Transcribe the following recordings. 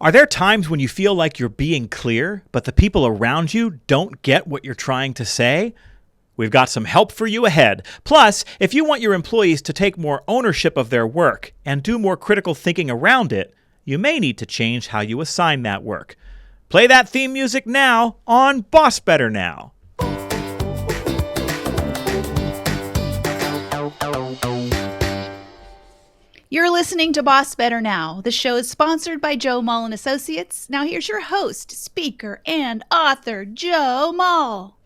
Are there times when you feel like you're being clear, but the people around you don't get what you're trying to say? We've got some help for you ahead. Plus, if you want your employees to take more ownership of their work and do more critical thinking around it, you may need to change how you assign that work. Play that theme music now on BossBetter Now. You're listening to BossBetter Now. The show is sponsored by Joe Mull and Associates. Now here's your host, speaker, and author, Joe Mull.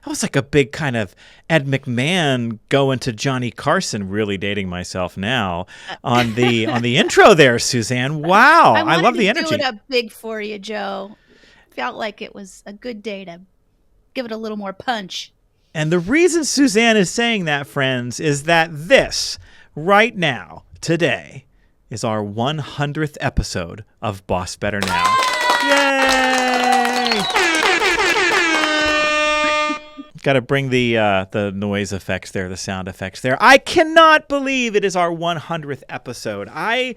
That was like a big kind of Ed McMahon going to Johnny Carson, really dating myself now, on the intro there, Suzanne. Wow, I love the energy. I wanted to do it up big for you, Joe. Felt like it was a good day to give it a little more punch. And the reason Suzanne is saying that, friends, is that this, right now, today, is our 100th episode of BossBetter Now. Yay! Got to bring the noise effects there, the sound effects there. I cannot believe it is our 100th episode. I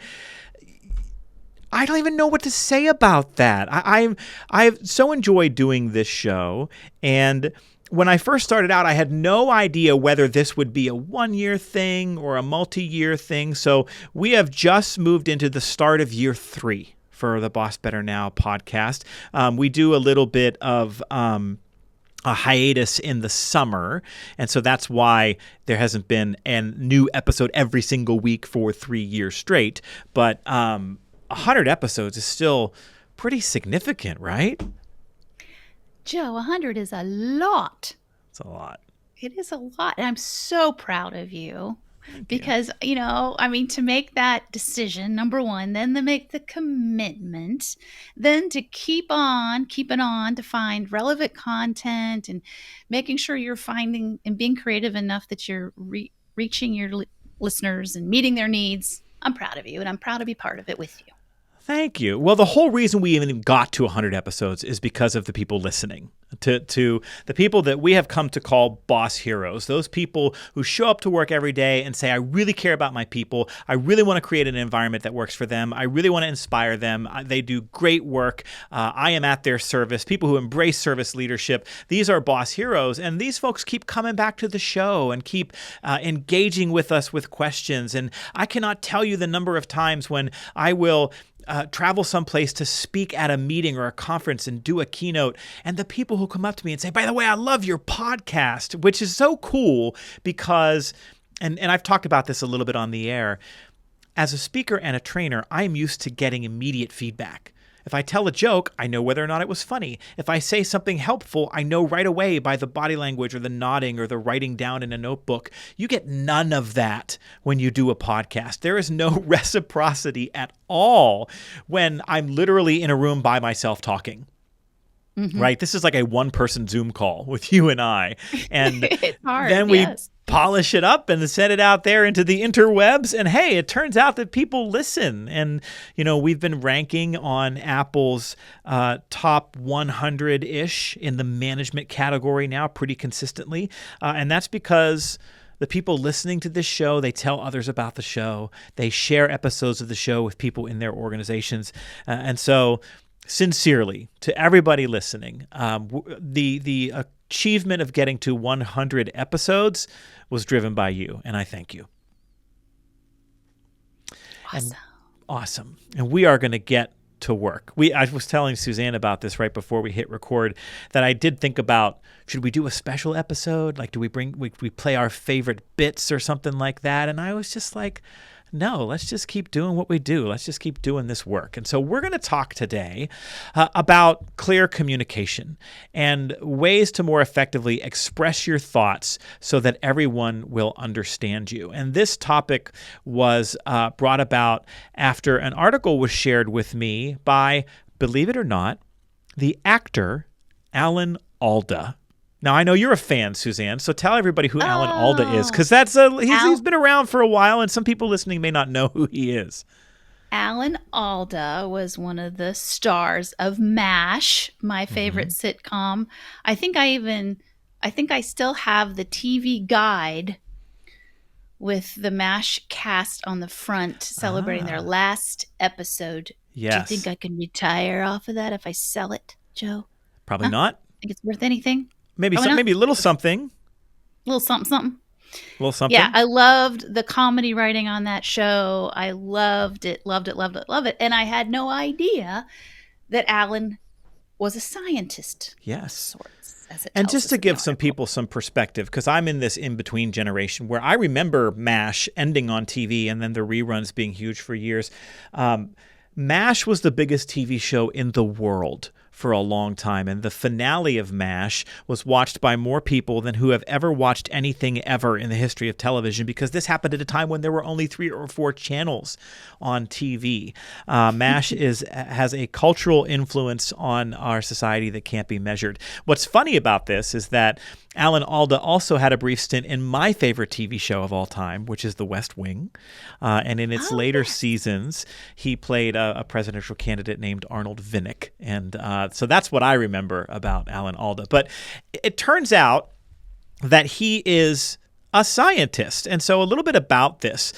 don't even know what to say about that. I've so enjoyed doing this show, and when I first started out, I had no idea whether this would be a one-year thing or a multi-year thing. So we have just moved into the start of year 3 for the BossBetter Now podcast. We do a little bit of a hiatus in the summer, and so that's why there hasn't been a new episode every single week for 3 years straight. But 100 episodes is still pretty significant, right? Joe, 100 is a lot. It's a lot. It is a lot. And I'm so proud of you because, to make that decision, number one, then to make the commitment, then to keep it on to find relevant content and making sure you're finding and being creative enough that you're reaching your listeners and meeting their needs. I'm proud of you, and I'm proud to be part of it with you. Thank you. Well, the whole reason we even got to 100 episodes is because of the people listening, to the people that we have come to call boss heroes, those people who show up to work every day and say, I really care about my people. I really want to create an environment that works for them. I really want to inspire them. They do great work. I am at their service. People who embrace service leadership. These are boss heroes. And these folks keep coming back to the show and keep engaging with us with questions. And I cannot tell you the number of times when I will travel someplace to speak at a meeting or a conference and do a keynote, and the people who come up to me and say, by the way, I love your podcast, which is so cool because, and I've talked about this a little bit on the air, as a speaker and a trainer, I'm used to getting immediate feedback. If I tell a joke, I know whether or not it was funny. If I say something helpful, I know right away by the body language or the nodding or the writing down in a notebook. You get none of that when you do a podcast. There is no reciprocity at all when I'm literally in a room by myself talking. Mm-hmm. Right? This is like a one-person Zoom call with you and I. And it's hard, then we polish it up and send it out there into the interwebs. And hey, it turns out that people listen. And, we've been ranking on Apple's top 100-ish in the management category now pretty consistently. And that's because the people listening to this show, they tell others about the show. They share episodes of the show with people in their organizations. And so sincerely, to everybody listening, the achievement of getting to 100 episodes was driven by you, and I thank you. Awesome. And we are going to get to work. I was telling Suzanne about this right before we hit record, that I did think about, should we do a special episode? Like, do we play our favorite bits or something like that? And I was just like, no, let's just keep doing what we do. Let's just keep doing this work. And so we're going to talk today about clear communication and ways to more effectively express your thoughts so that everyone will understand you. And this topic was brought about after an article was shared with me by, believe it or not, the actor Alan Alda. Now, I know you're a fan, Suzanne, so tell everybody who Alan Alda is, because he's been around for a while, and some people listening may not know who he is. Alan Alda was one of the stars of MASH, my favorite sitcom. I think I still have the TV guide with the MASH cast on the front celebrating their last episode. Do you think Yes. I can retire off of that if I sell it, Joe? Probably not. Think it's worth anything? Maybe Probably not. maybe a little something. A little something, something. A little something. Yeah, I loved the comedy writing on that show. I loved it, loved it, loved it, loved it. And I had no idea that Alan was a scientist. Yes. Sorts, as it And tells just us to in the give some article. people some perspective, because I'm in this in-between generation where I remember MASH ending on TV and then the reruns being huge for years. MASH was the biggest TV show in the world for a long time, and the finale of MASH was watched by more people than who have ever watched anything ever in the history of television, because this happened at a time when there were only 3 or 4 channels on TV. MASH has a cultural influence on our society that can't be measured. What's funny about this is that Alan Alda also had a brief stint in my favorite TV show of all time, which is The West Wing. And in its later seasons, he played a presidential candidate named Arnold Vinnick. And so that's what I remember about Alan Alda. But it turns out that he is a scientist. And so a little bit about this.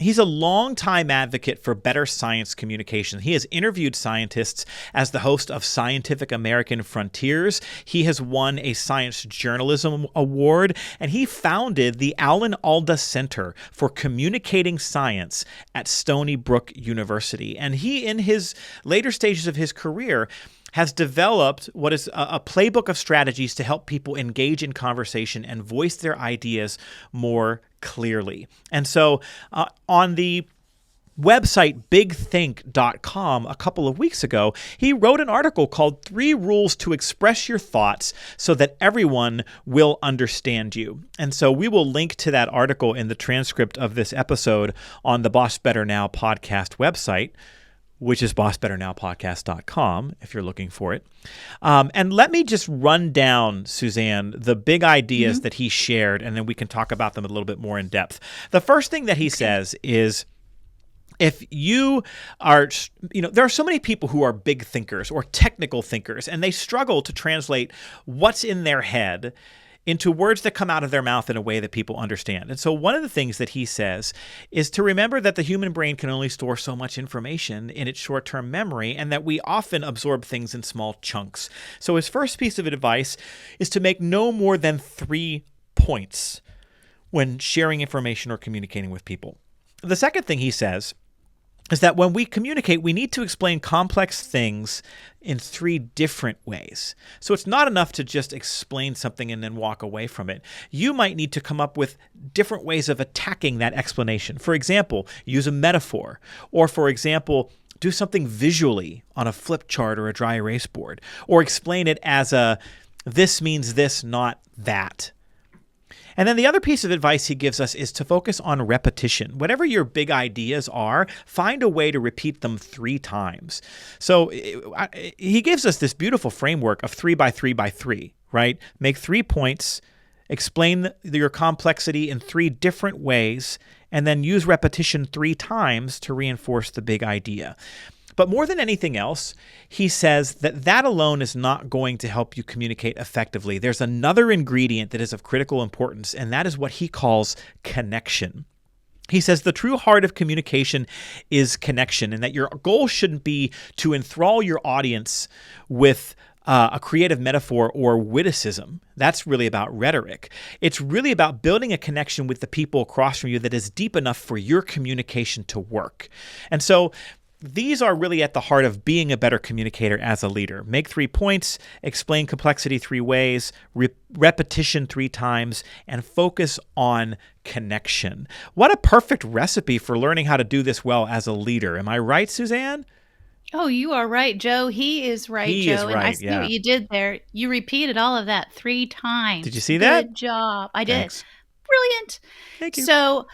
He's a longtime advocate for better science communication. He has interviewed scientists as the host of Scientific American Frontiers. He has won a Science Journalism Award, and he founded the Alan Alda Center for Communicating Science at Stony Brook University. And he, in his later stages of his career, has developed what is a playbook of strategies to help people engage in conversation and voice their ideas more clearly. And so on the website bigthink.com a couple of weeks ago, he wrote an article called 3 Rules to Express Your Thoughts So That Everyone Will Understand You. And so we will link to that article in the transcript of this episode on the Boss Better Now podcast website, which is bossbetternowpodcast.com if you're looking for it. And let me just run down, Suzanne, the big ideas that he shared, and then we can talk about them a little bit more in depth. The first thing that he says is, if you are, there are so many people who are big thinkers or technical thinkers, and they struggle to translate what's in their head into words that come out of their mouth in a way that people understand. And so one of the things that he says is to remember that the human brain can only store so much information in its short-term memory, and that we often absorb things in small chunks. So his first piece of advice is to make no more than 3 points when sharing information or communicating with people. The second thing he says is that when we communicate, we need to explain complex things in 3 different ways. So it's not enough to just explain something and then walk away from it. You might need to come up with different ways of attacking that explanation. For example, use a metaphor, or for example, do something visually on a flip chart or a dry erase board, or explain it as this means this, not that. And then the other piece of advice he gives us is to focus on repetition. Whatever your big ideas are, find a way to repeat them 3 times. So he gives us this beautiful framework of 3 by 3 by 3, right? Make 3 points, explain your complexity in 3 different ways, and then use repetition 3 times to reinforce the big idea. But more than anything else, he says that alone is not going to help you communicate effectively. There's another ingredient that is of critical importance, and that is what he calls connection. He says the true heart of communication is connection, and that your goal shouldn't be to enthrall your audience with a creative metaphor or witticism. That's really about rhetoric. It's really about building a connection with the people across from you that is deep enough for your communication to work. And so these are really at the heart of being a better communicator as a leader. Make 3 points, explain complexity 3 ways, repetition 3 times, and focus on connection. What a perfect recipe for learning how to do this well as a leader. Am I right, Suzanne? Oh, you are right, Joe. He is right, He Joe. is And right, I see yeah. what you did there. You repeated all of that 3 times. Did you see that? Good job. I did. Thanks. Brilliant. Thank you. So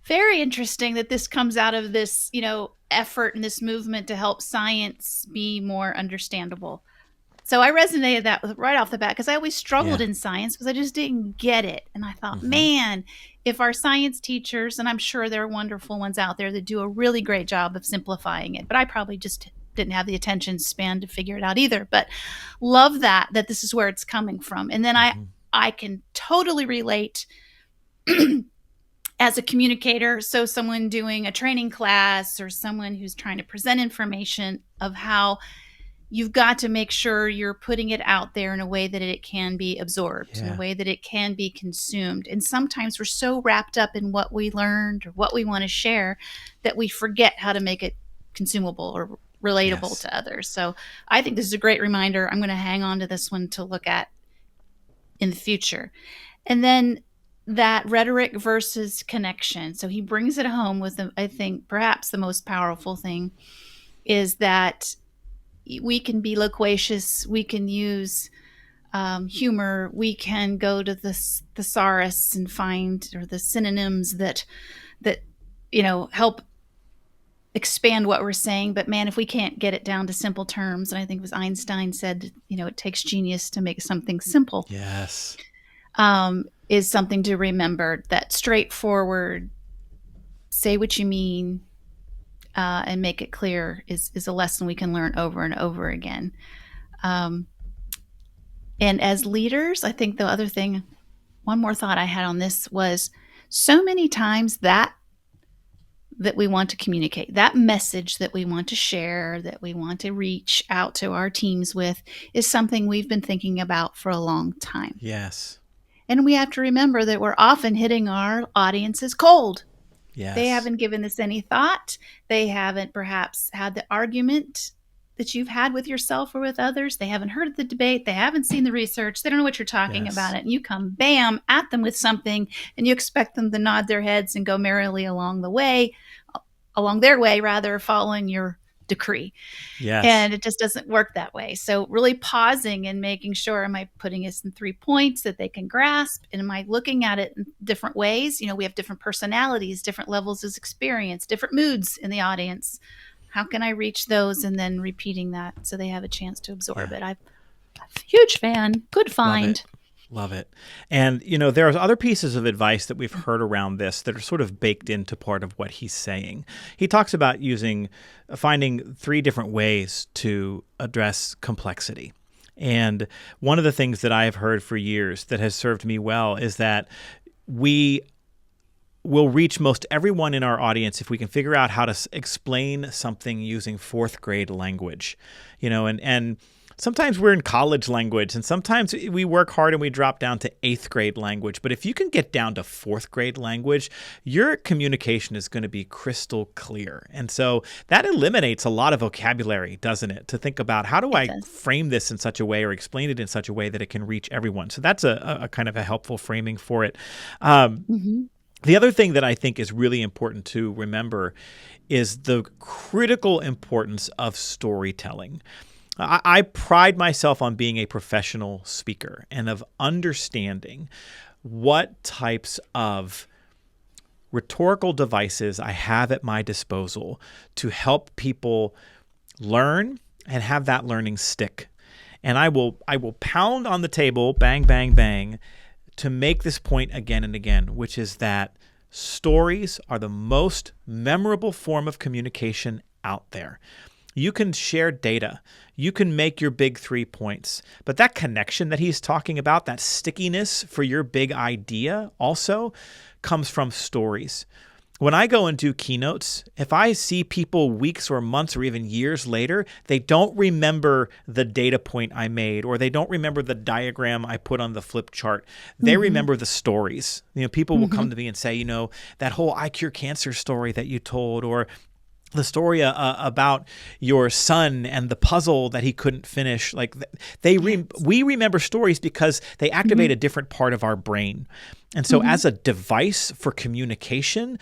very interesting that this comes out of this, effort and this movement to help science be more understandable. So I resonated that with right off the bat, because I always struggled in science because I just didn't get it. And I thought, man, if our science teachers, and I'm sure there are wonderful ones out there that do a really great job of simplifying it, but I probably just didn't have the attention span to figure it out either. But love that this is where it's coming from. And then I can totally relate as a communicator, so someone doing a training class or someone who's trying to present information, of how you've got to make sure you're putting it out there in a way that it can be absorbed, in a Yeah. way that it can be consumed. And sometimes we're so wrapped up in what we learned or what we want to share that we forget how to make it consumable or relatable Yes. to others. So I think this is a great reminder. I'm going to hang on to this one to look at in the future. And then that rhetoric versus connection. So he brings it home with, I think, perhaps the most powerful thing is that we can be loquacious, we can use humor, we can go to the thesaurus and find, or the synonyms that help expand what we're saying. But man, if we can't get it down to simple terms, and I think it was Einstein said, it takes genius to make something simple. Yes. Is something to remember. That straightforward, say what you mean, and make it clear is a lesson we can learn over and over again. And as leaders, I think the other thing, one more thought I had on this was, so many times that we want to communicate, that message that we want to share, that we want to reach out to our teams with, is something we've been thinking about for a long time. Yes. And we have to remember that we're often hitting our audiences cold. Yes. They haven't given this any thought. They haven't perhaps had the argument that you've had with yourself or with others. They haven't heard the debate. They haven't seen the research. They don't know what you're talking about it. And you come bam at them with something, and you expect them to nod their heads and go merrily along their way, rather, following your decree. Yes. And it just doesn't work that way. So really pausing and making sure, am I putting this in 3 points that they can grasp? And am I looking at it in different ways? We have different personalities, different levels of experience, different moods in the audience. How can I reach those? And then repeating that so they have a chance to absorb it. I'm a huge fan. Good find. Love it. And, there are other pieces of advice that we've heard around this that are sort of baked into part of what he's saying. He talks about finding 3 different ways to address complexity. And one of the things that I have heard for years that has served me well is that we will reach most everyone in our audience if we can figure out how to explain something using 4th grade language, and sometimes we're in college language, and sometimes we work hard and we drop down to 8th grade language. But if you can get down to 4th grade language, your communication is going to be crystal clear. And so that eliminates a lot of vocabulary, doesn't it? To think about, how do I frame this in such a way or explain it in such a way that it can reach everyone? So that's a kind of a helpful framing for it. The other thing that I think is really important to remember is the critical importance of storytelling. I pride myself on being a professional speaker and of understanding what types of rhetorical devices I have at my disposal to help people learn and have that learning stick. And I will pound on the table, bang, bang, bang, to make this point again and again, which is that stories are the most memorable form of communication out there. You can share data. You can make your big 3 points. But that connection that he's talking about, that stickiness for your big idea, also comes from stories. When I go and do keynotes, if I see people weeks or months or even years later, they don't remember the data point I made, or they don't remember the diagram I put on the flip chart. They remember the stories. People will come to me and say, that whole I Cure Cancer story that you told, or the story about your son and the puzzle that he couldn't finish. We remember stories because they activate a different part of our brain. And so as a device for communication,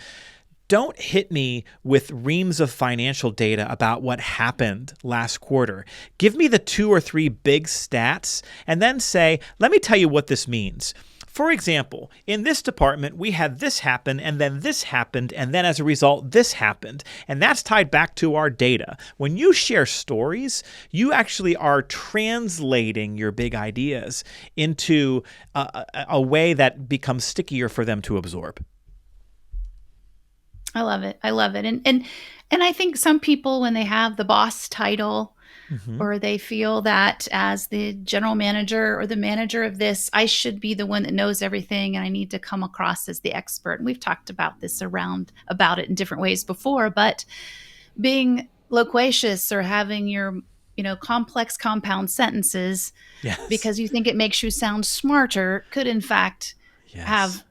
don't hit me with reams of financial data about what happened last quarter. Give me the 2 or 3 big stats and then say, let me tell you what this means. For example, in this department, we had this happen, and then this happened, and then as a result, this happened. And that's tied back to our data. When you share stories, you actually are translating your big ideas into a way that becomes stickier for them to absorb. I love it. I love it. And I think some people, when they have the boss title, Mm-hmm. or they feel that as the general manager or the manager of this, I should be the one that knows everything and I need to come across as the expert. And we've talked about this about it in different ways before, but being loquacious or having your, complex compound sentences Yes. because you think it makes you sound smarter could in fact Yes. have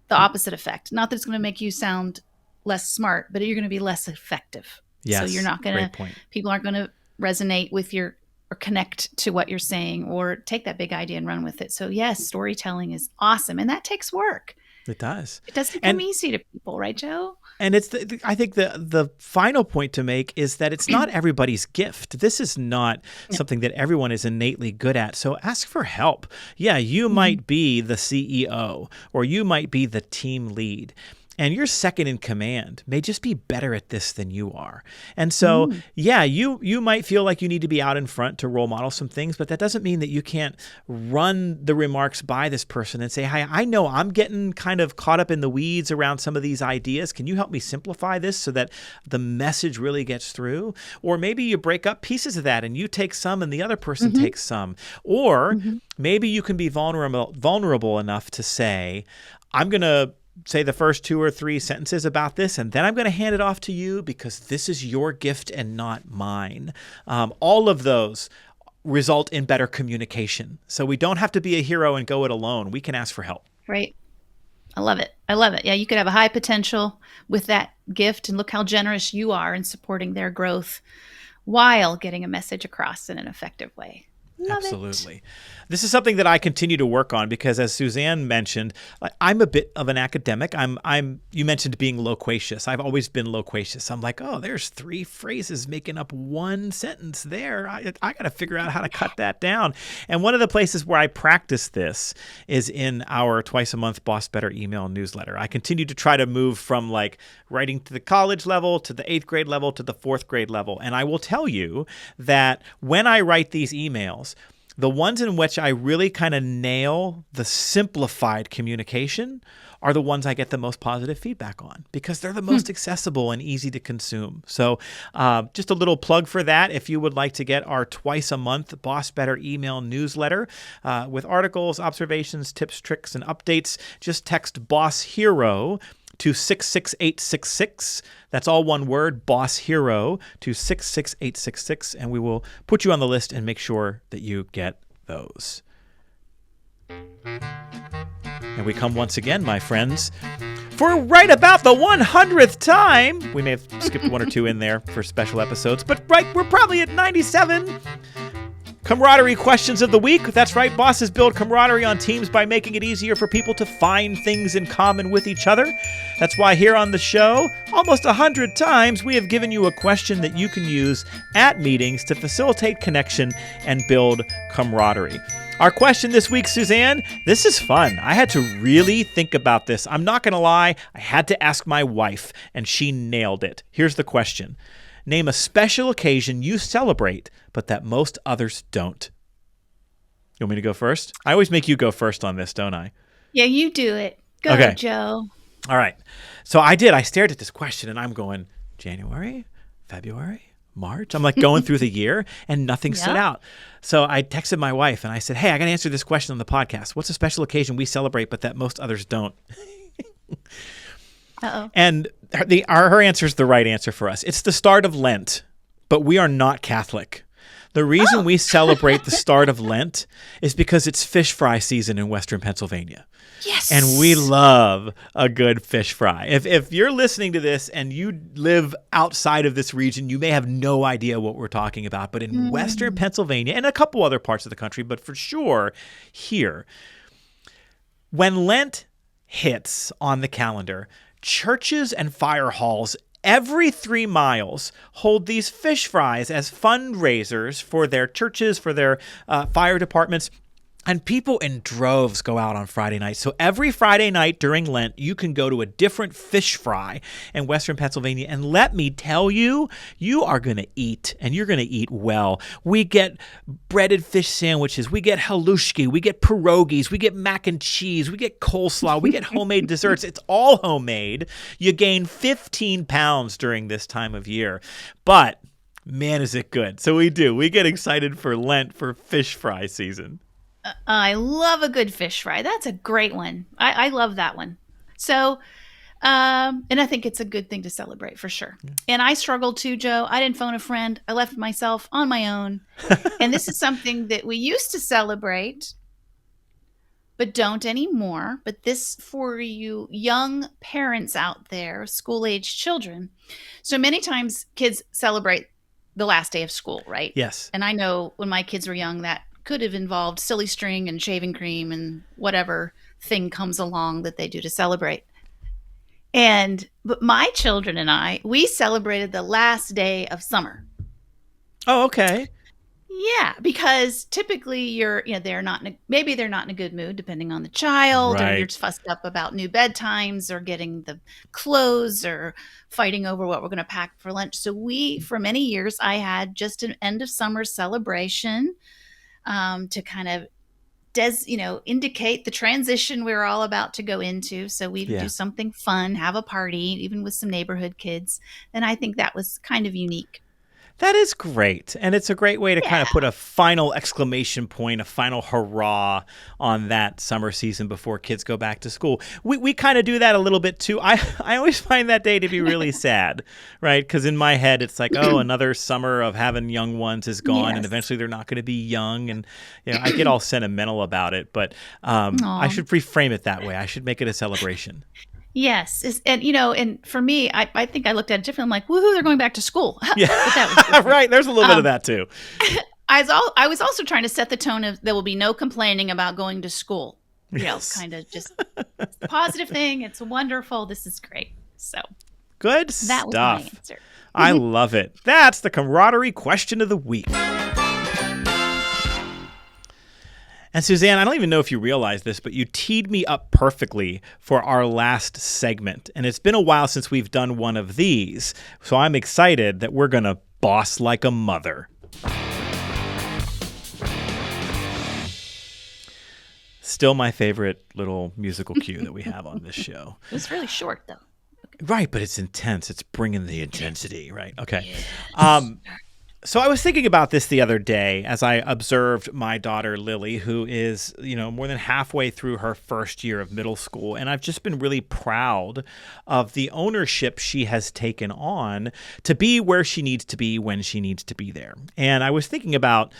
the opposite effect. Not that it's going to make you sound less smart, but you're going to be less effective. So you're Yes. not going Great to, point. people aren't going to resonate with your, or connect to what you're saying, or take that big idea and run with it. So yes, storytelling is awesome. And that takes work. It does. It doesn't come And easy to people, right, Joe? And I think the final point to make is that it's not everybody's gift. This is not something that everyone is innately good at. So ask for help. Yeah, you might be the CEO or you might be the team lead. And your second in command may just be better at this than you are. And so, yeah, you might feel like you need to be out in front to role model some things, but that doesn't mean that you can't run the remarks by this person and say, hi, I know I'm getting kind of caught up in the weeds around some of these ideas. Can you help me simplify this so that the message really gets through? Or maybe you break up pieces of that and you take some and the other person takes some. Or maybe you can be vulnerable enough to say, I'm going to say the first 2 or 3 sentences about this, and then I'm going to hand it off to you because this is your gift and not mine. All of those result in better communication. So we don't have to be a hero and go it alone. We can ask for help. Right. I love it. I love it. Yeah, you could have a high potential with that gift, and look how generous you are in supporting their growth while getting a message across in an effective way. Love Absolutely. it. This is something that I continue to work on because, as Suzanne mentioned, I'm a bit of an academic. You mentioned being loquacious. I've always been loquacious. I'm like, oh, there's 3 phrases making up one sentence there. I got to figure out how to cut that down. And one of the places where I practice this is in our twice a month BossBetter email newsletter. I continue to try to move from like writing to the college level to the 8th grade level to the 4th grade level. And I will tell you that when I write these emails, the ones in which I really kind of nail the simplified communication are the ones I get the most positive feedback on because they're the most accessible and easy to consume. So just a little plug for that. If you would like to get our twice a month BossBetter email newsletter with articles, observations, tips, tricks, and updates, just text Boss Hero to 66866. That's all one word, Boss Hero, to 66866, and we will put you on the list and make sure that you get those. And we come once again, my friends, for right about the 100th time. We may have skipped 1 or 2 in there for special episodes, but we're probably at 97. Camaraderie questions of the week. That's right, bosses build camaraderie on teams by making it easier for people to find things in common with each other. That's why here on the show, almost 100 times, we have given you a question that you can use at meetings to facilitate connection and build camaraderie. Our question this week, Suzanne, this is fun. I had to really think about this. I'm not going to lie, I had to ask my wife, and she nailed it. Here's the question. Name a special occasion you celebrate, but that most others don't. You want me to go first? I always make you go first on this, don't I? Yeah, you do it. Go, Okay. Joe. All right. So I did. I stared at this question, and I'm going, January, February, March. I'm like going through the year, and nothing stood out. So I texted my wife, and I said, hey, I got to answer this question on the podcast. What's a special occasion we celebrate, but that most others don't? Uh-oh. And her answer is the right answer for us. It's the start of Lent, but we are not Catholic. The reason we celebrate the start of Lent is because it's fish fry season in Western Pennsylvania. Yes. And we love a good fish fry. If you're listening to this and you live outside of this region, you may have no idea what we're talking about. But in Western Pennsylvania and a couple other parts of the country, but for sure here, when Lent hits on the calendar, churches and fire halls every 3 miles hold these fish fries as fundraisers for their churches, for their fire departments. And people in droves go out on Friday night. So every Friday night during Lent, you can go to a different fish fry in Western Pennsylvania. And let me tell you, you are going to eat, and you're going to eat well. We get breaded fish sandwiches. We get halushki. We get pierogies. We get mac and cheese. We get coleslaw. We get homemade desserts. It's all homemade. You gain 15 pounds during this time of year. But man, is it good. So we do. We get excited for Lent, for fish fry season. I love a good fish fry. That's a great one. I love that one. So, and I think it's a good thing to celebrate for sure. Yeah. And I struggled too, Joe. I didn't phone a friend. I left myself on my own. And this is something that we used to celebrate, but don't anymore. But this for you young parents out there, school-age children. So many times kids celebrate the last day of school, right? Yes. And I know when my kids were young, that could have involved silly string and shaving cream and whatever thing comes along that they do to celebrate. But my children and I, we celebrated the last day of summer. Oh, okay. Yeah, because typically they're not maybe they're not in a good mood, depending on the child, right. Or you're just fussed up about new bedtimes or getting the clothes or fighting over what we're going to pack for lunch. So for many years, I had just an end of summer celebration to kind of indicate the transition we were all about to go into. So we'd do something fun, have a party, even with some neighborhood kids. And I think that was kind of unique. That is great. And it's a great way to kind of put a final exclamation point, a final hurrah on that summer season before kids go back to school. We kind of do that a little bit too. I always find that day to be really sad, right? Because in my head, it's like, oh, another summer of having young ones is gone, and eventually they're not going to be young. And I get all sentimental about it, but I should reframe it that way. I should make it a celebration. Yes. And for me, I think I looked at it differently. I'm like, woohoo, they're going back to school. Yeah, right. There's a little bit of that too. I was also trying to set the tone of there will be no complaining about going to school. Kind of just a positive thing. It's wonderful. This is great. So good that stuff. Was my answer. I love it. That's the camaraderie question of the week. And Suzanne, I don't even know if you realize this, but you teed me up perfectly for our last segment. And it's been a while since we've done one of these. So I'm excited that we're going to boss like a mother. Still my favorite little musical cue that we have on this show. It's really short, though. Okay. Right, but it's intense. It's bringing the intensity, right? Okay. Yes. So I was thinking about this the other day as I observed my daughter, Lily, who is, more than halfway through her first year of middle school. And I've just been really proud of the ownership she has taken on to be where she needs to be when she needs to be there. And I was thinking about,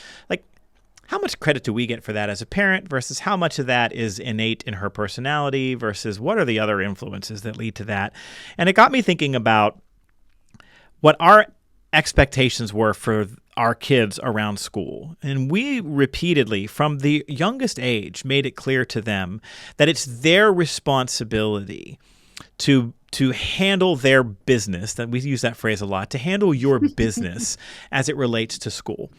how much credit do we get for that as a parent versus how much of that is innate in her personality versus what are the other influences that lead to that? And it got me thinking about what our expectations were for our kids around school. And we repeatedly, from the youngest age, made it clear to them that it's their responsibility to handle their business, that we use that phrase a lot, to handle your business as it relates to school.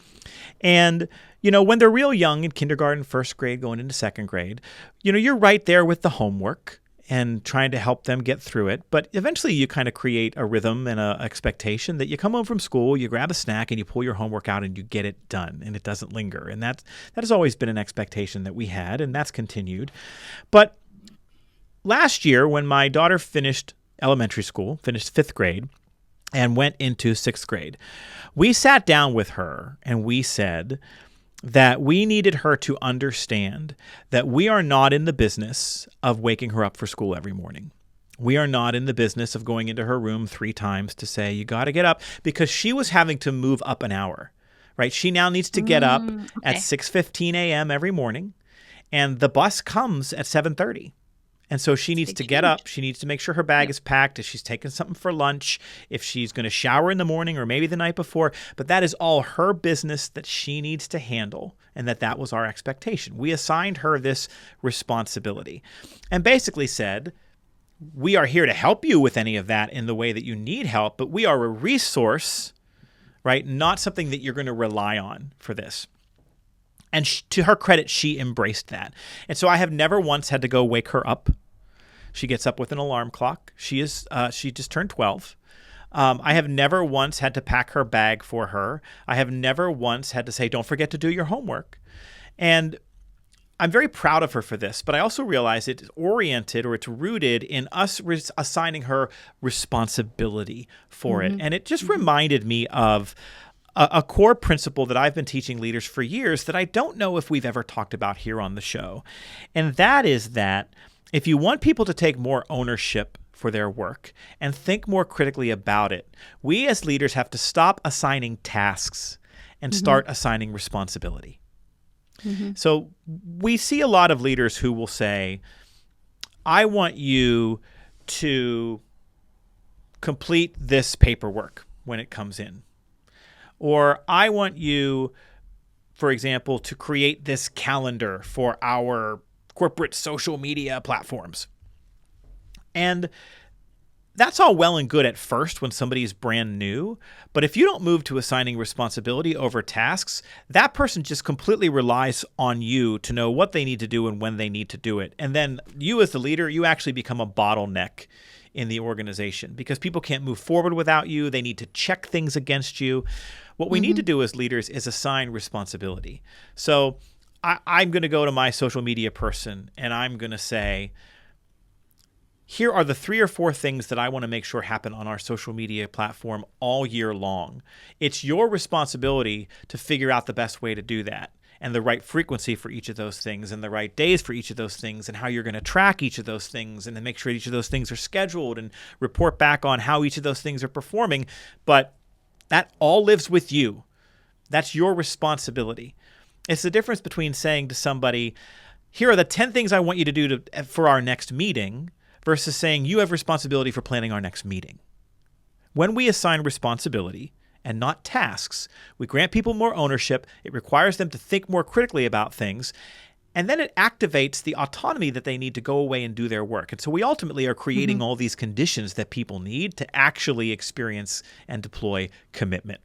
And, when they're real young in kindergarten, first grade, going into second grade, you're right there with the homework and trying to help them get through it. But eventually you kind of create a rhythm and an expectation that you come home from school, you grab a snack and you pull your homework out and you get it done and it doesn't linger. And that has always been an expectation that we had, and that's continued. But last year when my daughter finished elementary school, finished fifth grade, and went into sixth grade, we sat down with her and we said that we needed her to understand that we are not in the business of waking her up for school every morning. We are not in the business of going into her room 3 times to say, you got to get up, because she was having to move up an hour, right? She now needs to get up at 6:15 a.m. every morning, and the bus comes at 7:30. And so she needs to get up. She needs to make sure her bag is packed, if she's taking something for lunch, if she's going to shower in the morning or maybe the night before. But that is all her business that she needs to handle, and that was our expectation. We assigned her this responsibility and basically said, we are here to help you with any of that in the way that you need help, but we are a resource, right? Not something that you're going to rely on for this. And to her credit, she embraced that. And so I have never once had to go wake her up. She gets up with an alarm clock. She just turned 12. I have never once had to pack her bag for her. I have never once had to say, don't forget to do your homework. And I'm very proud of her for this, but I also realize it's oriented, or it's rooted in us assigning her responsibility for it. And it just reminded me of a core principle that I've been teaching leaders for years that I don't know if we've ever talked about here on the show. And that is that if you want people to take more ownership for their work and think more critically about it, we as leaders have to stop assigning tasks and start assigning responsibility. So we see a lot of leaders who will say, I want you to complete this paperwork when it comes in. Or I want you, for example, to create this calendar for our corporate social media platforms. And that's all well and good at first when somebody is brand new. But if you don't move to assigning responsibility over tasks, that person just completely relies on you to know what they need to do and when they need to do it. And then you as the leader, you actually become a bottleneck in the organization because people can't move forward without you. They need to check things against you. What we need to do as leaders is assign responsibility. So I'm going to go to my social media person and I'm going to say, here are the 3 or 4 things that I want to make sure happen on our social media platform all year long. It's your responsibility to figure out the best way to do that and the right frequency for each of those things and the right days for each of those things and how you're going to track each of those things and then make sure each of those things are scheduled and report back on how each of those things are performing. But that all lives with you. That's your responsibility. It's the difference between saying to somebody, here are the 10 things I want you to do for our next meeting, versus saying you have responsibility for planning our next meeting. When we assign responsibility and not tasks, we grant people more ownership, it requires them to think more critically about things, and then it activates the autonomy that they need to go away and do their work. And so we ultimately are creating all these conditions that people need to actually experience and deploy commitment.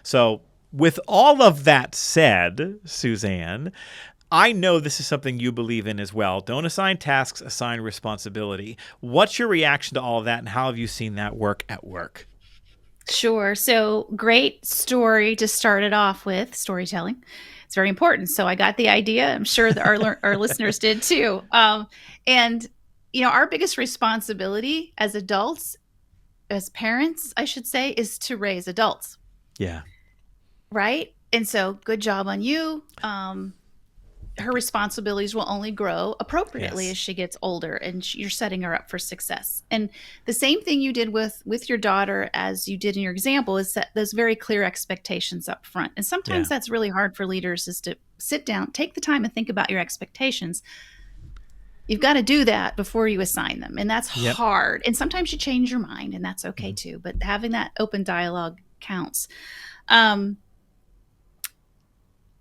So with all of that said, Suzanne, I know this is something you believe in as well. Don't assign tasks, assign responsibility. What's your reaction to all of that, and how have you seen that work at work? Sure. So great story to start it off with, storytelling. It's very important. So I got the idea. I'm sure that our listeners did too. And, our biggest responsibility as adults, as parents, I should say, is to raise adults. Yeah. Right? And so good job on you. Her responsibilities will only grow appropriately as she gets older, and you're setting her up for success. And the same thing you did with your daughter as you did in your example is set those very clear expectations up front. And sometimes that's really hard for leaders, is to sit down, take the time and think about your expectations. You've got to do that before you assign them. And that's hard. And sometimes you change your mind, and that's okay too. But having that open dialogue counts.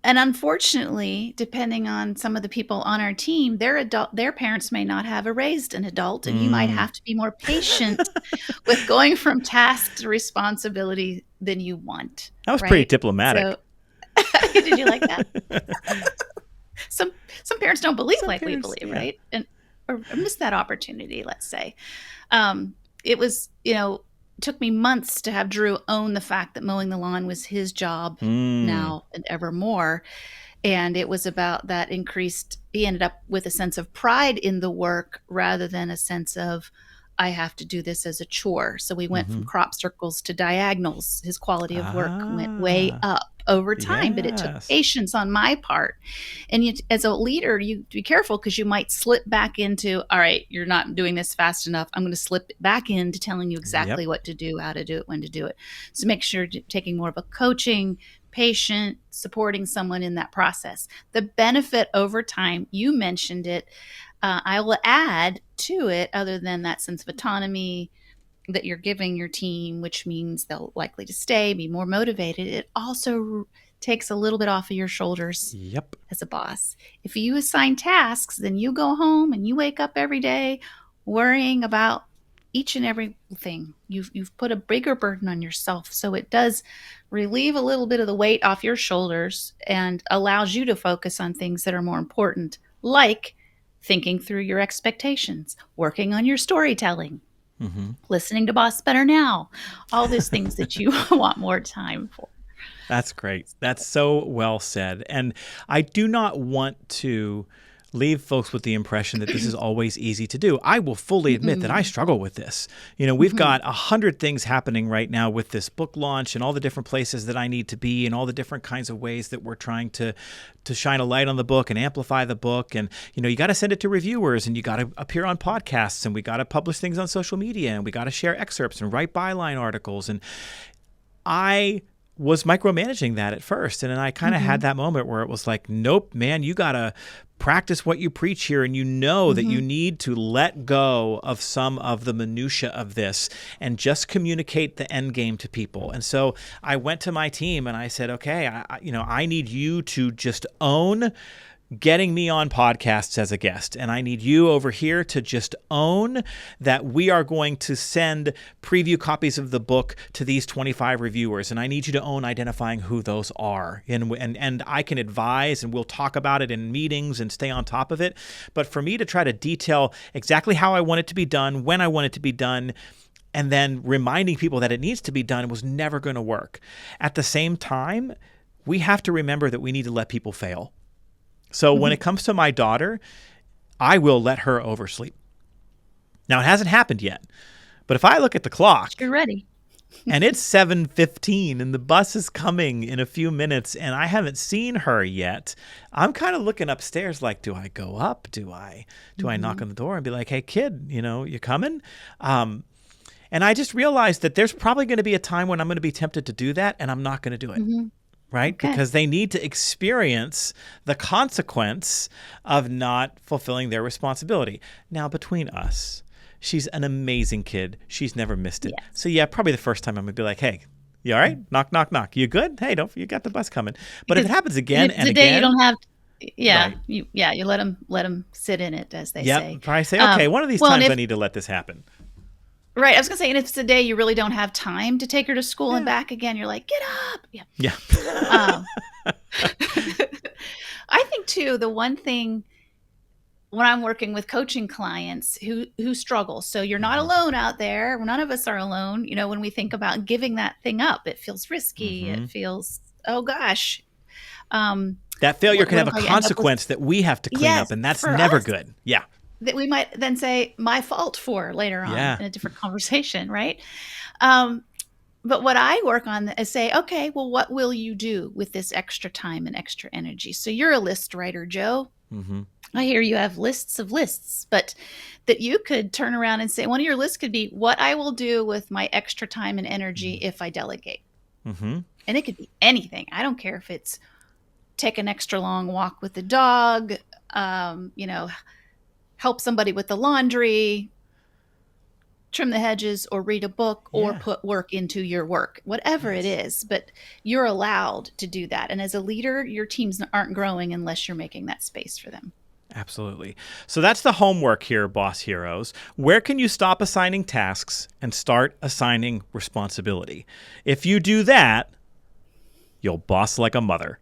And unfortunately, depending on some of the people on our team, their parents may not have raised an adult, and you might have to be more patient with going from task to responsibility than you want. That was pretty diplomatic. So, did you like that? Some parents don't believe we believe, right? Or miss that opportunity, let's say. It was, took me months to have Drew own the fact that mowing the lawn was his job now and evermore. And it was about that he ended up with a sense of pride in the work rather than a sense of, I have to do this as a chore. So we went from crop circles to diagonals. His quality of work went way up over time, but it took patience on my part. And as a leader, you be careful because you might slip back into, all right, you're not doing this fast enough. I'm going to slip back into telling you exactly what to do, how to do it, when to do it. So make sure you're taking more of a coaching, patient, supporting someone in that process. The benefit over time, you mentioned it. I will add to it, other than that sense of autonomy that you're giving your team, which means they'll likely to stay, be more motivated. It also takes a little bit off of your shoulders as a boss. If you assign tasks, then you go home and you wake up every day worrying about each and every thing. You've put a bigger burden on yourself. So it does relieve a little bit of the weight off your shoulders and allows you to focus on things that are more important, like thinking through your expectations, working on your storytelling, listening to Boss Better Now, all these things that you want more time for. That's great. That's so well said. And I do not want to leave folks with the impression that this is always easy to do. I will fully admit that I struggle with this. We've got 100 things happening right now with this book launch and all the different places that I need to be and all the different kinds of ways that we're trying to shine a light on the book and amplify the book. And, you got to send it to reviewers, and you got to appear on podcasts, and we got to publish things on social media, and we got to share excerpts and write byline articles. And I was micromanaging that at first. And then I kind of had that moment where it was like, nope, man, you got to practice what you preach here. And that you need to let go of some of the minutia of this and just communicate the end game to people. And so I went to my team and I said, okay, I need you to just own getting me on podcasts as a guest. And I need you over here to just own that we are going to send preview copies of the book to these 25 reviewers. And I need you to own identifying who those are. And I can advise, and we'll talk about it in meetings and stay on top of it. But for me to try to detail exactly how I want it to be done, when I want it to be done, and then reminding people that it needs to be done was never going to work. At the same time, we have to remember that we need to let people fail. So when it comes to my daughter, I will let her oversleep. Now, it hasn't happened yet, but if I look at the clock, You're ready. and it's 7:15 and the bus is coming in a few minutes and I haven't seen her yet, I'm kind of looking upstairs like, do I go up? Do I knock on the door and be like, hey, kid, you coming? And I just realized that there's probably going to be a time when I'm going to be tempted to do that, and I'm not going to do it. Right? Okay. Because they need to experience the consequence of not fulfilling their responsibility. Now, between us, she's an amazing kid. She's never missed it. Yes. So yeah, probably the first time I'm going to be like, hey, you all right? Knock, knock, knock. You good? Hey, you got the bus coming. But if it happens again and again. The day you don't have, you let them sit in it, as they say. Probably say, okay, one of these times I need to let this happen. Right. I was going to say, and if it's a day you really don't have time to take her to school and back again, you're like, get up. Yeah. I think, too, the one thing when I'm working with coaching clients who struggle, so you're not alone out there. None of us are alone. When we think about giving that thing up, it feels risky. It feels, oh, gosh. That failure can have a consequence that we have to clean up, and that's never good. Yeah. That we might then say my fault for later on in a different conversation, right? But what I work on is say, okay, well, what will you do with this extra time and extra energy? So you're a list writer, Joe. I hear you have lists of lists, but that you could turn around and say, one of your lists could be what I will do with my extra time and energy if I delegate. And it could be anything. I don't care if it's take an extra long walk with the dog, help somebody with the laundry, trim the hedges, or read a book, or put work into your work, whatever it is. But you're allowed to do that. And as a leader, your teams aren't growing unless you're making that space for them. Absolutely. So that's the homework here, Boss Heroes. Where can you stop assigning tasks and start assigning responsibility? If you do that, you'll boss like a mother.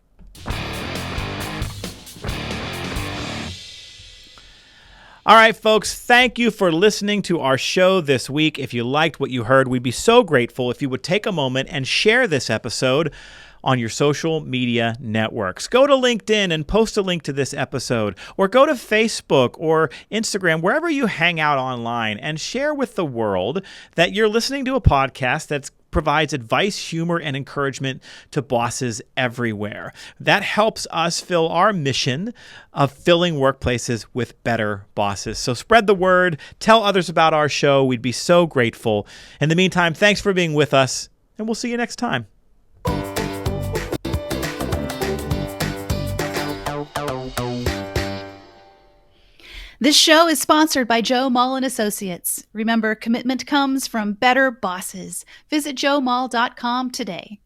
All right, folks, thank you for listening to our show this week. If you liked what you heard, we'd be so grateful if you would take a moment and share this episode on your social media networks. Go to LinkedIn and post a link to this episode, or go to Facebook or Instagram, wherever you hang out online, and share with the world that you're listening to a podcast that's provides advice, humor, and encouragement to bosses everywhere. That helps us fill our mission of filling workplaces with better bosses. So spread the word, tell others about our show. We'd be so grateful. In the meantime, thanks for being with us, and we'll see you next time. This show is sponsored by Joe Mull and Associates. Remember, commitment comes from better bosses. Visit joemull.com today.